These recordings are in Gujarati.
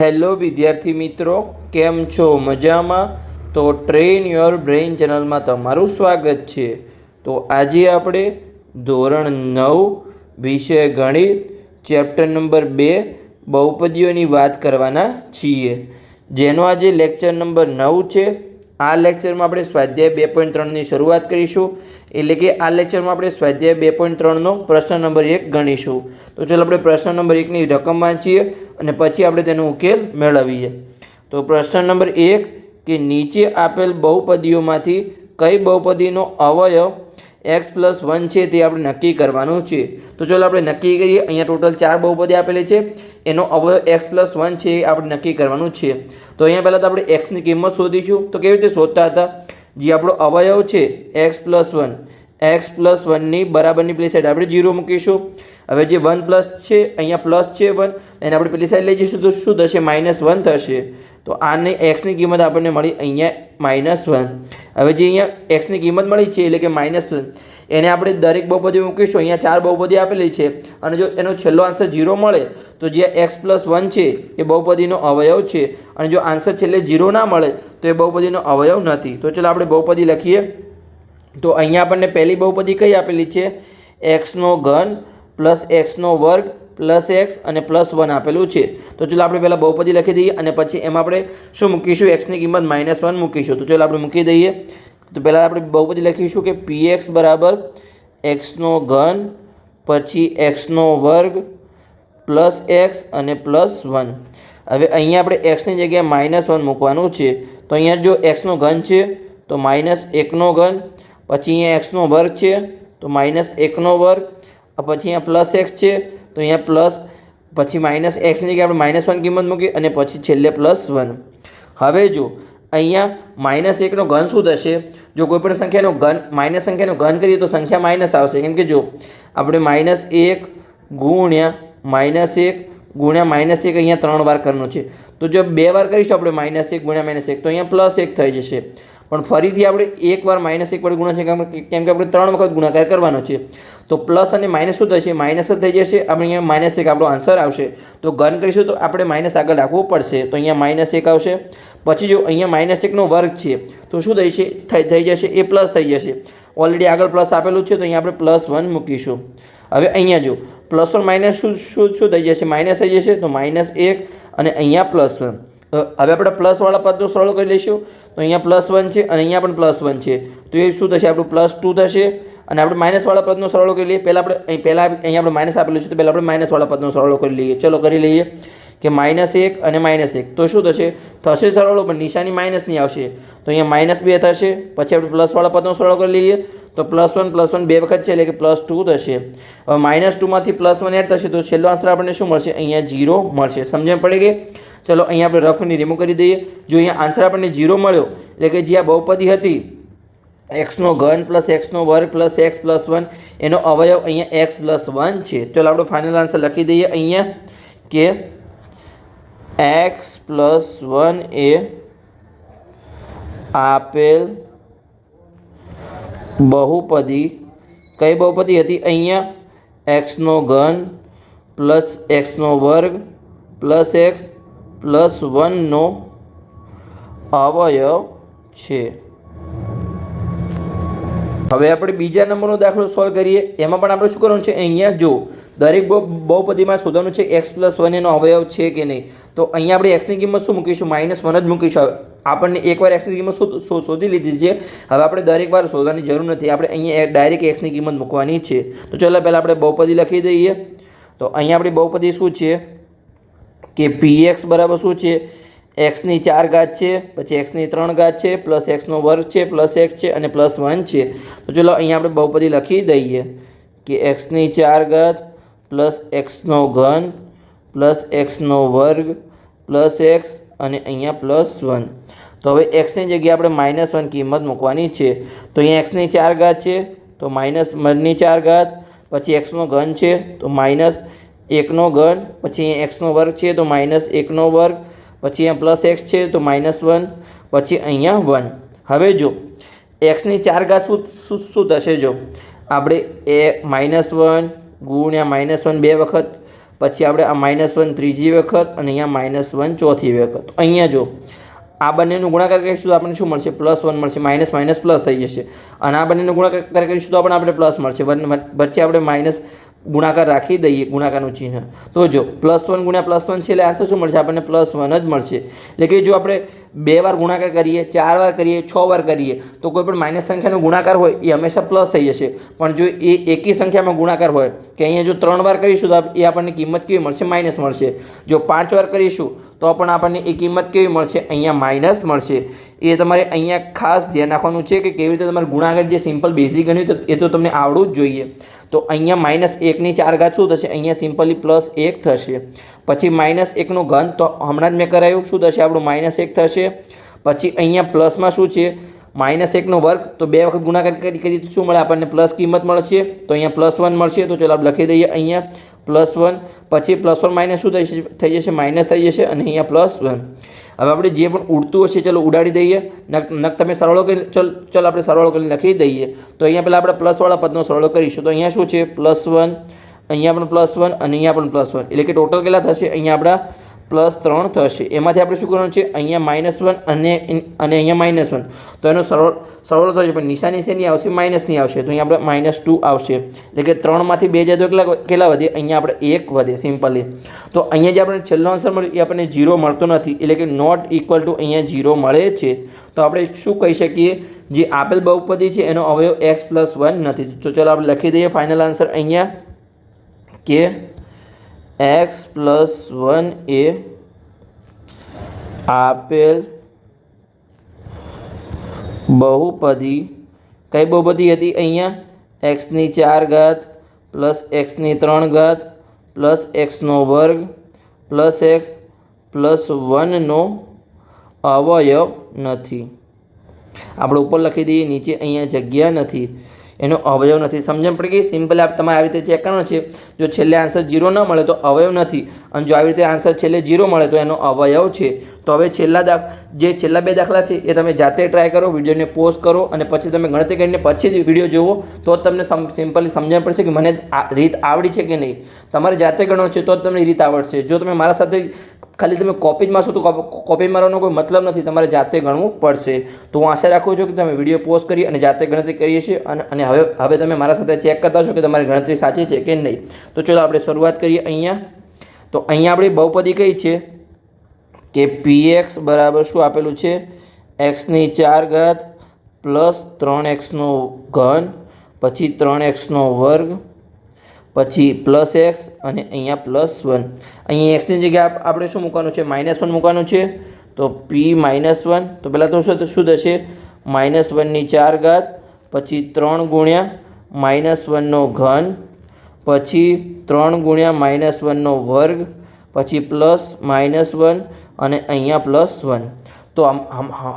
હેલો વિદ્યાર્થી મિત્રો, કેમ છો? મજામાં? તો ટ્રેન યોર બ્રેઇન ચેનલમાં તમારું સ્વાગત છે. તો આજે આપણે ધોરણ 9 વિષય ગણિત ચેપ્ટર નંબર 2 બહુપદીઓની વાત કરવાના છીએ, જેનો આજે લેક્ચર નંબર 9 છે. આ લેક્ચરમાં આપણે સ્વાધ્યાય 2.3ની શરૂઆત કરીશું, એટલે કે આ લેક્ચરમાં આપણે સ્વાધ્યાય 2.3નો પ્રશ્ન નંબર 1 ગણીશું. તો ચાલો આપણે પ્રશ્ન નંબર 1ની રકમ વાંચીએ અને પછી આપણે તેનો ઉકેલ મેળવીએ. તો પ્રશ્ન નંબર 1 કે નીચે આપેલ બહુપદીઓમાંથી કઈ બહુપદીનો અવયવ x+1 છે તે આપણે નક્કી કરવાનું છે. તો ચાલો આપણે નક્કી કરીએ. અહીંયા ટોટલ 4 બહુપદી આપેલી છે, એનો અવયવ x+1 છે એ આપણે નક્કી કરવાનું છે. તો અહીંયા પહેલાં તો આપણે xની કિંમત શોધીશું. તો કેવી રીતે શોધતા હતા? જે આપણો અવયવ છે x+1ની બરાબરની પેલી સાઈડ આપણે 0 મૂકીશું. હવે જે 1+ છે, અહીંયા પ્લસ છે 1, એને આપણે પેલી સાઈડ લઈ જઈશું તો શું થશે? -1 થશે. તો આની એક્સની કિંમત આપણને મળી અહીંયા -1. હવે જે અહીંયા એક્સની કિંમત મળી છે એટલે કે -1, એને આપણે દરેક બહુપદી મૂકીશું. અહીંયા 4 બહુપદી આપેલી છે અને જો એનો છેલ્લો આન્સર 0 મળે તો જે x+1 છે એ બહુપદીનો અવયવ છે, અને જો આન્સર છેલ્લે 0 ના મળે તો એ બહુપદીનો અવયવ નથી. તો ચાલો આપણે બહુપદી લખીએ. તો અહીંયા આપણને પહેલી બહુપદી કઈ આપેલી છે? x3 + x² + x અને +1 આપેલું છે. તો ચાલો આપણે પહેલાં બહુપદી લખી દઈએ અને પછી એમાં આપણે શું મૂકીશું? એક્સની કિંમત -1 મૂકીશું. તો ચાલો આપણે મૂકી દઈએ. તો પહેલાં આપણે બહુપદી લખીશું કે px = x3 પછી x² + x અને +1. હવે અહીંયા આપણે એક્સની જગ્યાએ -1 મૂકવાનું છે. તો અહીંયા જો x3 છે તો -1², પછી અહીંયા x² છે તો -1², પછી અહીંયા +x છે તો અહીંયા પ્લસ, પછી -xની જગ્યાએ આપણે -1 કિંમત મૂકી અને પછી છેલ્લે +1. હવે જો અહીંયા -1 શું થશે? જો કોઈ પણ સંખ્યાનો ઘન માઇનસ સંખ્યાનો ઘન કરીએ તો સંખ્યા માઇનસ આવશે, કેમ કે જો આપણે -1 ગુણ્યા -1 ગુણ્યા -1 અહીંયા 3 વાર કરવાનું છે. તો જો 2 વાર કરીશું આપણે -1 ગુણ્યા -1 તો અહીંયા +1 થઈ જશે. પણ ફરીથી આપણે એક વાર -1 વડે ગુણ્યા છે, કેમ કે આપણે 3 વખત ગુણાકાર કરવાનો છે. તો પ્લસ અને માઇનસ શું થશે? માઇનસ જ થઈ જશે. આપણે અહીંયા -1 આપણો આન્સર આવશે. તો ઘન કરીશું તો આપણે માઇનસ આગળ રાખવું પડશે. તો અહીંયા -1 આવશે. પછી જો અહીંયા -1² છે તો શું થઈ જશે? એ પ્લસ થઈ જશે. ઓલરેડી આગળ પ્લસ આપેલું છે તો અહીંયા આપણે +1 મૂકીશું. હવે અહીંયા જો +1 માઇનસ શું થઈ જશે? માઇનસ થઈ જશે. તો -1 અને અહીંયા +1. હવે આપણે પ્લસવાળા પદનો સરળ કરી લઈશું. તો અહીંયા +1 છે અને અહીંયા પણ +1 છે, તો એ શું થશે? આપણું +2 થશે. અને આપણે માઇનસવાળા પદનો સરળ કરી લઈએ. પહેલાં અહીંયા આપણે માઇનસ આપેલું છે તો પહેલાં આપણે માઇનસવાળા પદનો સરળ કરી લઈએ. ચલો કરી લઈએ કે -1 અને -1. તો શું થશે? સરળ, પણ નિશાની માઇનસની આવશે. તો અહીંયા -2 થશે. પછી આપણે પ્લસવાળા પદનો સરળ કરી લઈએ. તો +1 2 વખત છે એટલે કે +2 થશે. હવે -2માંથી +1 એડ થશે તો છેલ્લો આન્સર આપણને શું મળશે? અહીંયા 0 મળશે. સમજણ પડી ગઈ? ચલો અહીંયા આપણે રફની રિમૂવ કરી દઈએ. જો અહીંયા આન્સર આપણને 0 મળ્યો એટલે કે જે આ બહુપદી હતી x3 + x² + x + 1, એનો અવયવ અહીંયા x+1 છે. ચલો આપણે ફાઇનલ આન્સર લખી દઈએ અહીંયા કે x+1 એ આપેલ બહુપદી કઈ બહુપદી હતી? અહીંયા x3 + x² + x + 1નો અવયવ છે. હવે આપણે બીજા નંબરનો દાખલો સોલ્વ કરીએ. એમાં પણ આપણે શું કરવાનું છે? અહીંયા જો દરેક બહુપદીમાં શોધવાનું છે x+1 એનો અવયવ છે કે નહીં. તો અહીંયા આપણે એક્સની કિંમત શું મૂકીશું? -1 જ મૂકીશું. આપણને એકવાર એક્સની કિંમત શોધી લીધી છે. હવે આપણે દરેક વાર શોધવાની જરૂર નથી. આપણે અહીંયા ડાયરેક્ટ એક્સની કિંમત મૂકવાની છે. તો ચાલો પહેલાં આપણે બહુપદી લખી દઈએ. તો અહીંયા આપણી બહુપદી શું છે કે px બરાબર શું છે? x4 છે, પછી x3 છે, +x² છે, +x છે અને +1 છે. તો ચલો અહીંયા આપણે બહુપદી લખી દઈએ કે x4 + x3 + x² + x અને અહીંયા +1. તો હવે xની જગ્યાએ આપણે -1 કિંમત મૂકવાની છે. તો અહીંયા x4 છે તો -1/4, પછી x3 છે તો -1/3, પછી અહીંયા x² છે તો -1², પછી અહીંયા +x છે તો -1, પછી અહીંયા 1. હવે જો x4 શું થશે? જો આપણે -1 ગુણ્યા -1 2 વખત પછી આપણે આ -1 ત્રીજી વખત અને અહીંયા -1 ચોથી વખત. તો અહીંયા જો આ બંનેનો ગુણાકાર કરીશું તો આપણને શું મળશે? +1 મળશે. માઇનસ માઇનસ પ્લસ થઈ જશે. અને આ બંનેનો ગુણાકાર કરીશું તો પણ આપણે પ્લસ મળશે. વચ્ચે આપણે માઇનસ ગુણાકાર રાખી દઈએ, ગુણાકારનું ચિહ્ન. તો જો +1 ગુણ્યા +1 છે એટલે આન્સર શું મળશે? આપણને +1 જ મળશે. એટલે કે જો આપણે 2 વાર ગુણાકાર કરીએ, 4 વાર કરીએ, 6 વાર કરીએ તો કોઈ પણ માઇનસ સંખ્યાનો ગુણાકાર હોય એ હંમેશા પ્લસ થઈ જશે. પણ જો એ એકી સંખ્યામાં ગુણાકાર હોય કે અહીંયા જો 3 વાર કરીશું તો એ આપણને કિંમત કેવી મળશે? માઇનસ મળશે. જો 5 વાર કરીશું તો પણ આપણને એ કિંમત કેવી મળશે? અહીંયા માઇનસ મળશે. એ તમારે અહીંયા ખાસ ધ્યાન રાખવાનું છે કે કેવી રીતે તમારે ગુણાકાર જે સિમ્પલ બેઝિક ગણ્યું એ તો તમને આવડવું જ જોઈએ. તો અહીંયા -1ની 4 ઘાત શું થશે? અહીંયા સિમ્પલી +1 થશે. પછી -1નો ઘન તો હમણાં જ મેં કરાયું, શું થશે આપણું? -1 થશે. પછી અહીંયા પ્લસમાં શું છે? -1નો વર્ગ, તો 2 વખત ગુણાકાર કરીએ તો શું મળે? આપણને પ્લસ કિંમત મળશે. તો અહીંયા +1 મળશે. તો ચાલો આપણે લખી દઈએ અહીંયા +1. પછી +1 માઇનસ શું થઈ જશે? માઇનસ થઈ જશે અને અહીંયા +1. હવે આપણે જે પણ ઉડતું હશે ચલો ઉડાડી દઈએ. નક તમે સરળો કરી ચાલો આપણે સરળો કરીને લખી દઈએ. તો અહીંયા પહેલાં આપણે પ્લસવાળા પદનો સરળો કરીશું. તો અહીંયા શું છે? +1, અહીંયા પણ +1 અને અહીંયા પણ +1. એટલે કે ટોટલ કેટલા થશે? અહીંયા આપણા +3 થશે. એમાંથી આપણે શું કરવાનું છે? અહીંયા -1 અને અહીંયા -1. તો એનો સરળ થશે પણ નિશાની શેની આવશે? માઇનસની આવશે. તો અહીંયા આપણે -2 આવશે. એટલે કે 3માંથી 2 જાય તો કેટલા વધે? અહીંયા આપણે 1 વધે સિમ્પલી. તો અહીંયા જે આપણે છેલ્લો આન્સર મળ્યો એ આપણને 0 મળતો નથી. એટલે કે નોટ ઇક્વલ ટુ અહીંયા 0 મળે છે. તો આપણે શું કહી શકીએ? જે આપેલ બહુપદી છે એનો અવયવ x+1 નથી. તો ચાલો આપણે લખી દઈએ ફાઇનલ આન્સર અહીંયા કે x+1 એ આપેલ બહુપદી, કઈ બહુપદી હતી? અહીંયા x ની 4 ઘાત પ્લસ x ની 3 ઘાત પ્લસ x નો વર્ગ પ્લસ x પ્લસ 1નો અવયવ નથી. આપણે ઉપર લખી દઈએ, નીચે અહીંયા જગ્યા નથી, એનો અવયવ નથી. સમજણ પડી ગઈ? સિમ્પલ તમારે આવી રીતે ચેક કરવાનો છે. જો છેલ્લે આન્સર 0 ન મળે તો અવયવ નથી, અને જો આવી રીતે આન્સર છેલ્લે 0 મળે તો એનો અવયવ છે. તો હવે છેલ્લા 2 દાખલા છે એ તમે જાતે ટ્રાય કરો, વિડીયોને પોઝ કરો અને પછી તમે ગણતરી કરીને પછી જ વિડીયો જુઓ. તો જ તમને સિમ્પલી સમજણ પડશે કે મને આ રીત આવડી છે કે નહીં. તમારે જાતે ગણો છે તો જ તમને રીત આવડશે. જો તમે મારા સાથે ખાલી તમે કોપી જ મારશો તો કોપી મારવાનો કોઈ મતલબ નથી. તમારે જાતે ગણવું પડશે. તો હું આશા રાખું છું કે તમે વિડીયો પોઝ કરી અને જાતે ગણતરી કરીએ છીએ અને હવે તમે મારા સાથે ચેક કરતા છો કે તમારી ગણતરી સાચી છે કે નહીં. તો ચલો આપણે શરૂઆત કરીએ અહીંયા. તો અહીંયા આપણી બહુપદી કઈ છે કે px બરાબર શું આપેલું છે? x ની 4 ઘાત પ્લસ 3x નો ઘન પછી 3x નો વર્ગ પછી પ્લસ x અને અહીંયા +1. અહીંયા xની જગ્યાએ આપણે શું મૂકવાનું છે? -1 મૂકવાનું છે. તો p-1. તો પહેલાં તો શું થશે? -1ની 4 ઘાત પછી 3 ગુણ્યા -1નો ઘન પછી 3 ગુણ્યા -1નો વર્ગ પછી પ્લસ -1 અને અહીંયા +1. તો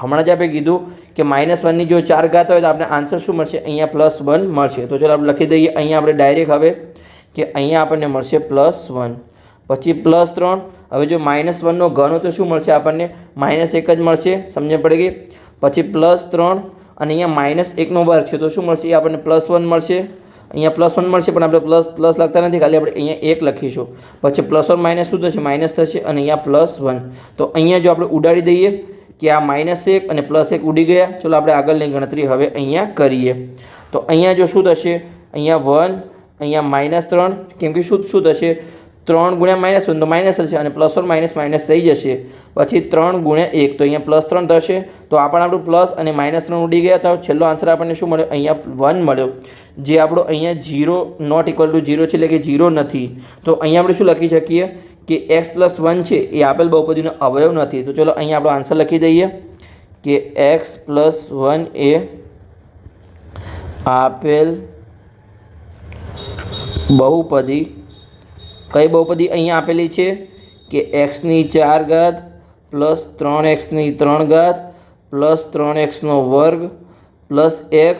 હમણાં જ આપણે કીધું કે -1ની જો 4 ઘાત હોય તો આપણે આન્સર શું મળશે? અહીંયા +1 મળશે. તો ચાલો આપણે લખી દઈએ અહીંયા આપણે ડાયરેક્ટ હવે કે અહીંયા આપણને મળશે +1 પછી +3. હવે જો -1નો ઘન હોય તો શું મળશે આપણને? -1 જ મળશે. સમજણ પડી ગઈ? પછી +3 અને અહીંયા -1નો વર્ગ છે તો શું મળશે? એ આપણને +1 મળશે. અહીંયા +1 મળશે પણ આપણે પ્લસ લખતા નથી, ખાલી આપણે અહીંયા 1 લખીશું. પછી +1 શું થશે? માઇનસ થશે અને અહીંયા +1. તો અહીંયા જો આપણે ઉડાડી દઈએ કે આ -1 અને +1 ઉડી ગયા. ચલો આપણે આગળની ગણતરી હવે અહીંયા કરીએ. તો અહીંયા જો શું થશે? અહીંયા 1 અહીંયા -3 કેમ કે શું થશે? 3 ગુણ્યા -1 તો માઇનસ થશે અને +1 માઇનસ થઈ જશે. પછી 3 ગુણ્યા 1 તો અહીંયા +3 થશે. તો આ પણ આપણું પ્લસ અને -3 ઉડી ગયા. તો છેલ્લો આન્સર આપણને શું મળ્યો? અહીંયા 1 મળ્યો. જે આપણો અહીંયા 0 નોટ ઇક્વલ ટુ 0 છે એટલે કે 0 નથી. તો અહીંયા આપણે શું લખી શકીએ કે x+1 છે એ આપેલ બહુપદીનો અવયવ નથી. તો ચલો અહીંયા આપણો આન્સર લખી દઈએ કે x+1 એ આપેલ બહુપદી, કઈ બહુપદી અહીંયા આપેલી છે કે x ની 4 ઘાત પ્લસ 3x ની 3 ઘાત પ્લસ 3x નો વર્ગ પ્લસ x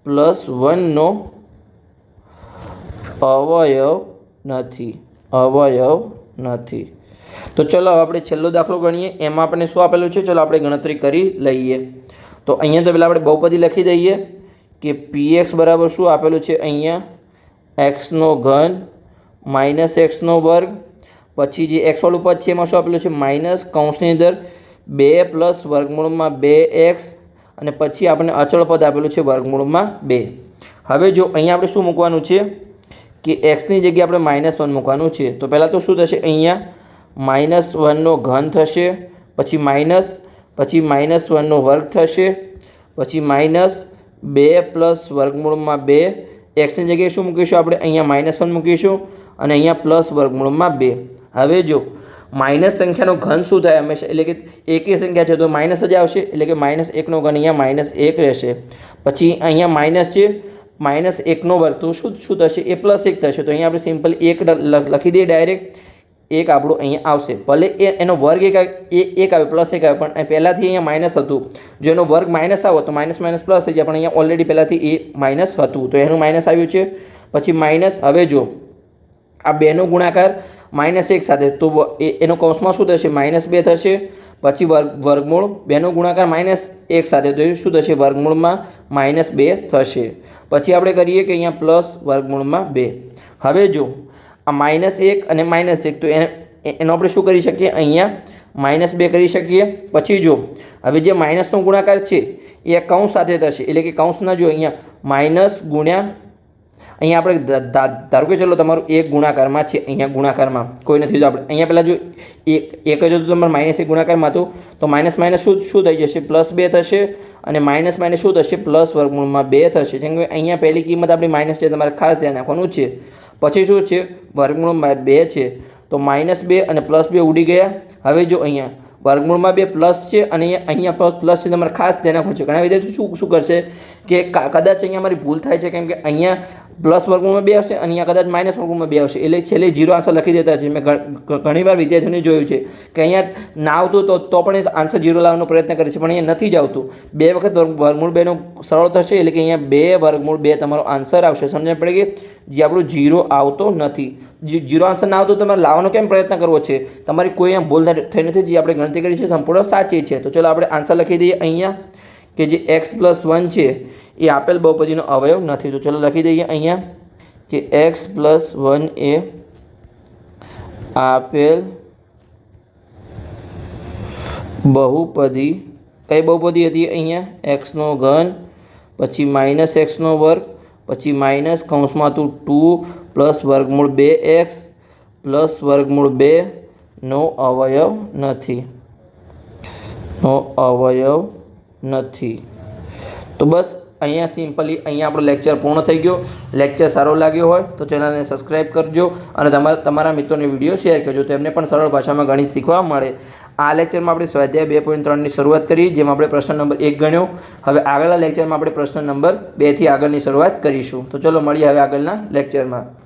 પ્લસ 1નો અવયવ નથી. તો ચલો આપણે છેલ્લો દાખલો ગણીએ. એમાં આપણને શું આપેલું છે? ચલો આપણે ગણતરી કરી લઈએ. તો અહીંયા તો પહેલાં આપણે બહુપદી લખી દઈએ કે px બરાબર શું આપેલું છે? અહીંયા x નો ઘન માઇનસ એક્સનો વર્ગ, પછી જે એક્સવાળું પદ છે એમાં શું આપેલું છે માઇનસ કૌંસની અંદર 2 પ્લસ વર્ગમૂળમાં 2x અને પછી આપણે અચળ પદ આપેલું છે વર્ગમૂળમાં 2. હવે જો અહીંયા આપણે શું મૂકવાનું છે કે એક્સની જગ્યાએ આપણે -1 મૂકવાનું છે. તો પહેલાં તો શું થશે, અહીંયા -1નો ઘન થશે, પછી -1નો વર્ગ થશે, પછી -2 પ્લસ વર્ગમૂળમાં 2. એક્સની જગ્યાએ શું મૂકીશું આપણે, અહીંયા -1 મૂકીશું અને અહીંયા પ્લસ વર્ગમૂળમાં 2. હવે જો માઇનસ સંખ્યાનો ઘન શું થાય હંમેશા, એટલે કે એકી સંખ્યા છે તો માઇનસ જ આવશે, એટલે કે -1નો ઘન અહીંયા -1 રહેશે. પછી અહીંયા માઇનસ છે, -1નો વર્ગ તો શું થશે, એ +1 થશે. તો અહીંયા આપણે સિમ્પલ 1 લખી દઈએ ડાયરેક્ટ. 1 આપણું અહીંયા આવશે, ભલે એનો વર્ગ 1 આવે +1 આવે, પણ પહેલાંથી અહીંયા માઇનસ હતું. જો એનો વર્ગ માઇનસ આવો તો માઇનસ પ્લસ થઈ જાય, પણ અહીંયા ઓલરેડી પહેલાંથી એ માઇનસ હતું તો એનું માઇનસ આવ્યું છે. પછી માઇનસ, હવે જો આ 2નો ગુણાકાર -1 સાથે, તો એનો કૌંસમાં શું થશે, -2 થશે. પછી વર્ગમૂળ 2નો ગુણાકાર -1 સાથે, તો શું થશે, વર્ગમૂળમાં -2 થશે. પછી આપણે કરીએ કે અહીંયા પ્લસ વર્ગમૂળમાં 2. હવે જો આ -1 અને -1, તો એનો આપણે શું કરી શકીએ, અહીંયા -2 કરી શકીએ. પછી જો હવે જે માઇનસનો ગુણાકાર છે એ કૌંસ સાથે થશે, એટલે કે કૌંસના જો અહીંયા માઇનસ ગુણ્યા, અહીંયા આપણે ધારો કે ચલો તમારું 1 ગુણાકારમાં છે, અહીંયા ગુણાકારમાં કોઈ નથી, તો આપણે અહીંયા પહેલાં જો 1 જ હતું તમારે -1 ગુણાકારમાં હતું, તો માઇનસ શું થઈ જશે, +2 થશે. અને માઇનસ શું થશે, પ્લસ વર્ગમૂળમાં 2 થશે. જેમ કે અહીંયા પહેલી કિંમત આપણી માઇનસ છે, તમારે ખાસ ધ્યાન રાખવાનું છે. પછી શું છે, વર્ગમૂળમાં 2 છે, તો -2 અને +2 ઉડી ગયા. હવે જો અહીંયા વર્ગમૂળમાં 2 પ્લસ છે અને અહીંયા પ્લસ છે, તમારે ખાસ ધ્યાન રાખવું છે. ઘણા વિદ્યાર્થીઓ શું કરશે કે કદાચ અહીંયા મારી ભૂલ થાય છે, કેમ કે અહીંયા પ્લસ વર્ગમૂળમાં 2 આવશે અને અહીંયા કદાચ માઇનસ વર્ગમૂળમાં 2 આવશે, એટલે છેલ્લે 0 આન્સર લખી દેતા છે. મેં ઘણીવાર વિદ્યાર્થીઓને જોયું છે કે અહીંયા ના આવતું તો પણ આન્સર 0 લાવવાનો પ્રયત્ન કરે છે, પણ અહીંયા નથી જ આવતું. 2 વખત વર્ગમૂળ 2નો સરળ થશે, એટલે કે અહીંયા 2 વર્ગમૂળ 2 તમારો આન્સર આવશે. સમજણ પડે કે જે આપણું 0 આવતો નથી. 0 આન્સર ના આવતો તમારે લાવવાનો કેમ પ્રયત્ન કરવો છે, તમારી કોઈ અહીંયા ભૂલ થઈ નથી. જે આપણે ગણતરી કરી છે સંપૂર્ણ સાચી છે. તો ચલો આપણે આન્સર લખી દઈએ અહીંયા કે જે x+1 છે એ આપેલ બહુપદીનો અવયવ નથી. તો ચલો લખી દઈએ અહીંયા કે x+1 એ આપેલ બહુપદી, કઈ બહુપદી હતી અહીંયા, x નો ઘન, પછી -x નો વર્ગ, પછી માઇનસ કૌંસમાં હતું 2 પ્લસ વર્ગમૂળ 2x પ્લસ વર્ગમૂળ 2 નો અવયવ નથી. તો બસ અહીંયા સિમ્પલી અહીંયા આપણો લેક્ચર પૂર્ણ થઈ ગયો. લેક્ચર સારો લાગ્યો હોય તો ચેનલને સબસ્ક્રાઈબ કરજો અને તમારા મિત્રોને વિડીયો શેર કરજો, તેમને પણ સરળ ભાષામાં ગણિત શીખવા મળે. આ લેક્ચરમાં આપણે સ્વાધ્યાય 2.3ની શરૂઆત કરી, જેમાં આપણે પ્રશ્ન નંબર 1 ગણ્યો. હવે આગળના લેક્ચરમાં આપણે પ્રશ્ન નંબર 2થી આગળની શરૂઆત કરીશું. તો ચલો મળીએ હવે આગળના લેક્ચરમાં.